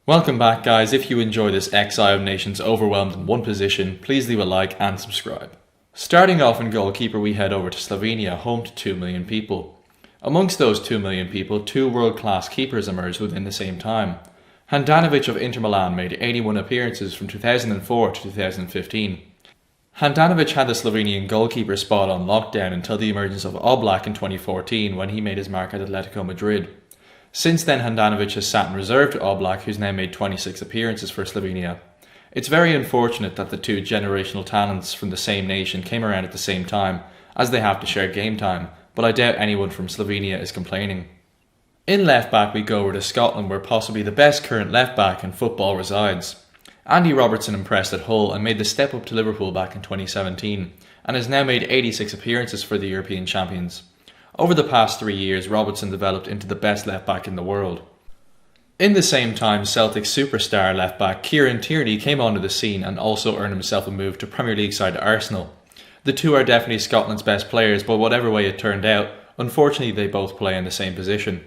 Welcome back, guys. If you enjoy this XI of nations overwhelmed in one position, please leave a like and subscribe. Starting off in goalkeeper, we head over to Slovenia, home to 2 million people. Amongst those 2 million people, two world-class keepers emerged within the same time. Handanovic of Inter Milan made 81 appearances from 2004 to 2015. Handanovic had the Slovenian goalkeeper spot on lockdown until the emergence of Oblak in 2014 when he made his mark at Atletico Madrid. Since then, Handanovic has sat in reserve to Oblak, who's now made 26 appearances for Slovenia. It's very unfortunate that the two generational talents from the same nation came around at the same time, as they have to share game time, but I doubt anyone from Slovenia is complaining. In left-back we go over to Scotland, where possibly the best current left-back in football resides. Andy Robertson impressed at Hull and made the step up to Liverpool back in 2017, and has now made 86 appearances for the European champions. Over the past 3 years, Robertson developed into the best left-back in the world. In the same time, Celtic superstar left-back Kieran Tierney came onto the scene and also earned himself a move to Premier League side Arsenal. The two are definitely Scotland's best players, but whatever way it turned out, unfortunately they both play in the same position.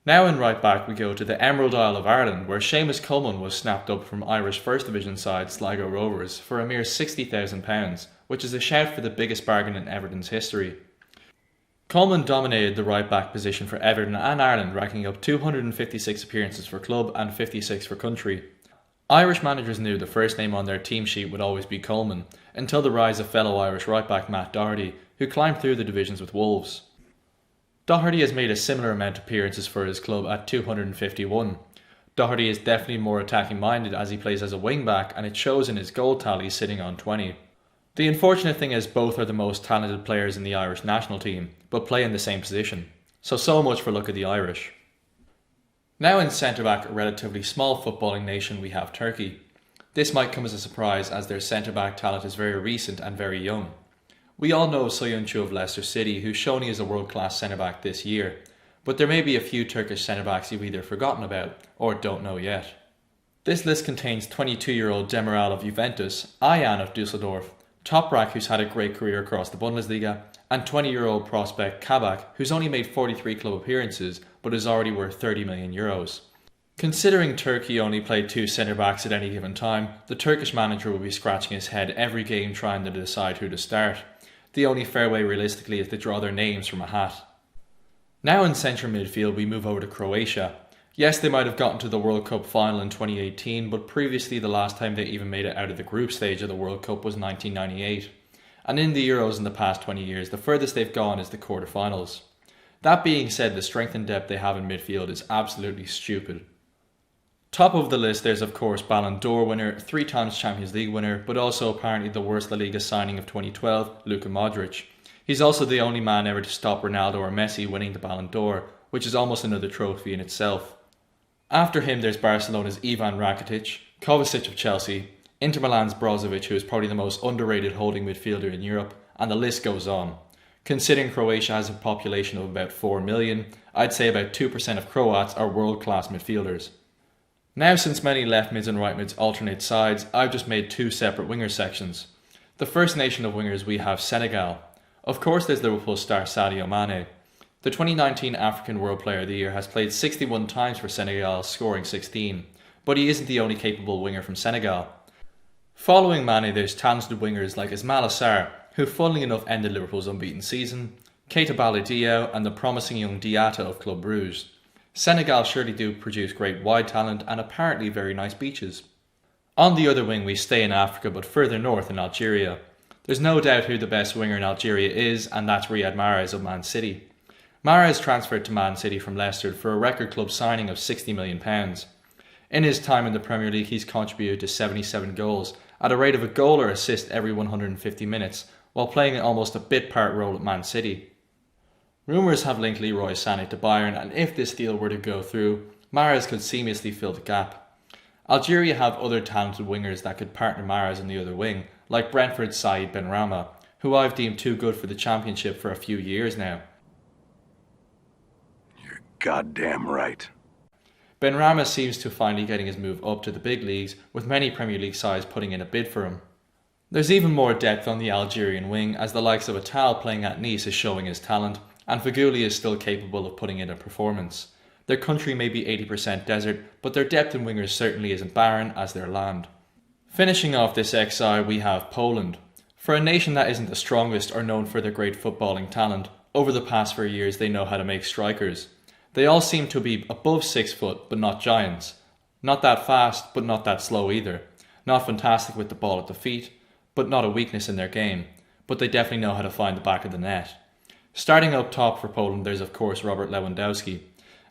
Now in right-back we go to the Emerald Isle of Ireland, where Seamus Coleman was snapped up from Irish First Division side Sligo Rovers for a mere £60,000, which is a shout for the biggest bargain in Everton's history. Coleman dominated the right-back position for Everton and Ireland, racking up 256 appearances for club and 56 for country. Irish managers knew the first name on their team sheet would always be Coleman, until the rise of fellow Irish right-back Matt Doherty, who climbed through the divisions with Wolves. Doherty has made a similar amount of appearances for his club at 251. Doherty is definitely more attacking minded as he plays as a wing-back, and it shows in his goal tally sitting on 20. The unfortunate thing is both are the most talented players in the Irish national team, but play in the same position. So much for luck of the Irish. Now in centre-back, a relatively small footballing nation, we have Turkey. This might come as a surprise as their centre-back talent is very recent and very young. We all know Soyuncu of Leicester City, who's shown he is a world-class centre-back this year, but there may be a few Turkish centre-backs you've either forgotten about or don't know yet. This list contains 22-year-old Demiral of Juventus, Ayan of Dusseldorf, Toprak, who's had a great career across the Bundesliga, and 20-year-old prospect Kabak, who's only made 43 club appearances but is already worth €30 million. Considering Turkey only played two centre-backs at any given time, the Turkish manager will be scratching his head every game trying to decide who to start. The only fair way realistically is to draw their names from a hat. Now in central midfield we move over to Croatia. Yes, they might have gotten to the World Cup final in 2018, but previously the last time they even made it out of the group stage of the World Cup was 1998. And in the Euros in the past 20 years, the furthest they've gone is the quarterfinals. That being said, the strength and depth they have in midfield is absolutely stupid. Top of the list there's of course Ballon d'Or winner, 3 times Champions League winner, but also apparently the worst La Liga signing of 2012, Luka Modric. He's also the only man ever to stop Ronaldo or Messi winning the Ballon d'Or, which is almost another trophy in itself. After him there's Barcelona's Ivan Rakitic, Kovacic of Chelsea, Inter Milan's Brozovic, who is probably the most underrated holding midfielder in Europe, and the list goes on. Considering Croatia has a population of about 4 million, I'd say about 2% of Croats are world-class midfielders. Now, since many left mids and right mids alternate sides, I've just made 2 separate winger sections. The first nation of wingers we have Senegal. Of course there's Liverpool star Sadio Mane. The 2019 African World Player of the Year has played 61 times for Senegal, scoring 16, but he isn't the only capable winger from Senegal. Following Mane there's talented wingers like Ismaila Sarr, who funnily enough ended Liverpool's unbeaten season, Keita Baladio and the promising young Diatta of Club Brugge. Senegal surely do produce great wide talent and apparently very nice beaches. On the other wing we stay in Africa but further north in Algeria. There's no doubt who the best winger in Algeria is, and that's Riyad Mahrez of Man City. Mahrez transferred to Man City from Leicester for a record club signing of £60 million. In his time in the Premier League he's contributed to 77 goals at a rate of a goal or assist every 150 minutes, while playing almost a bit-part role at Man City. Rumours have linked Leroy Sané to Bayern, and if this deal were to go through, Mahrez could seamlessly fill the gap. Algeria have other talented wingers that could partner Mahrez on the other wing, like Brentford's Saïd Benrahma, who I've deemed too good for the Championship for a few years now. You're goddamn right. Benrahma seems to finally getting his move up to the big leagues, with many Premier League sides putting in a bid for him. There's even more depth on the Algerian wing, as the likes of Atal playing at Nice is showing his talent, and Feghouli is still capable of putting in a performance. Their country may be 80% desert, but their depth in wingers certainly isn't barren as their land. Finishing off this XI, we have Poland. For a nation that isn't the strongest or known for their great footballing talent, over the past 4 years they know how to make strikers. They all seem to be above 6 foot, but not giants. Not that fast, but not that slow either. Not fantastic with the ball at the feet, but not a weakness in their game. But they definitely know how to find the back of the net. Starting up top for Poland, there's of course Robert Lewandowski,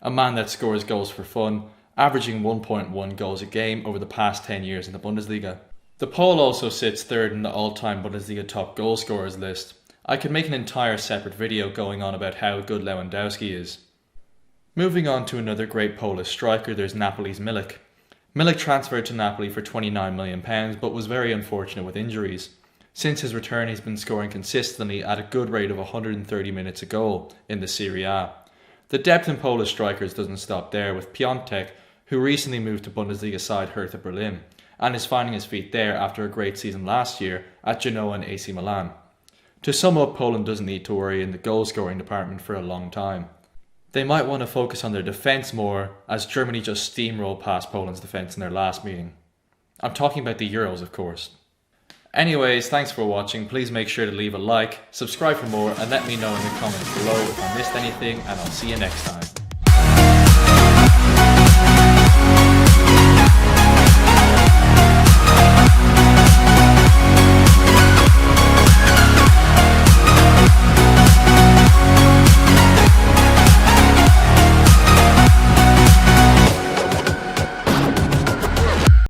a man that scores goals for fun, averaging 1.1 goals a game over the past 10 years in the Bundesliga. The Pole also sits third in the all-time Bundesliga top goal scorers list. I could make an entire separate video going on about how good Lewandowski is. Moving on to another great Polish striker, there's Napoli's Milik. Milik transferred to Napoli for £29 million, but was very unfortunate with injuries. Since his return, he's been scoring consistently at a good rate of 130 minutes a goal in the Serie A. The depth in Polish strikers doesn't stop there, with Piątek, who recently moved to Bundesliga side Hertha Berlin, and is finding his feet there after a great season last year at Genoa and AC Milan. To sum up, Poland doesn't need to worry in the goal-scoring department for a long time. They might want to focus on their defence more, as Germany just steamrolled past Poland's defence in their last meeting. I'm talking about the Euros, of course. Anyways, thanks for watching. Please make sure to leave a like, subscribe for more, and let me know in the comments below if I missed anything, and I'll see you next time.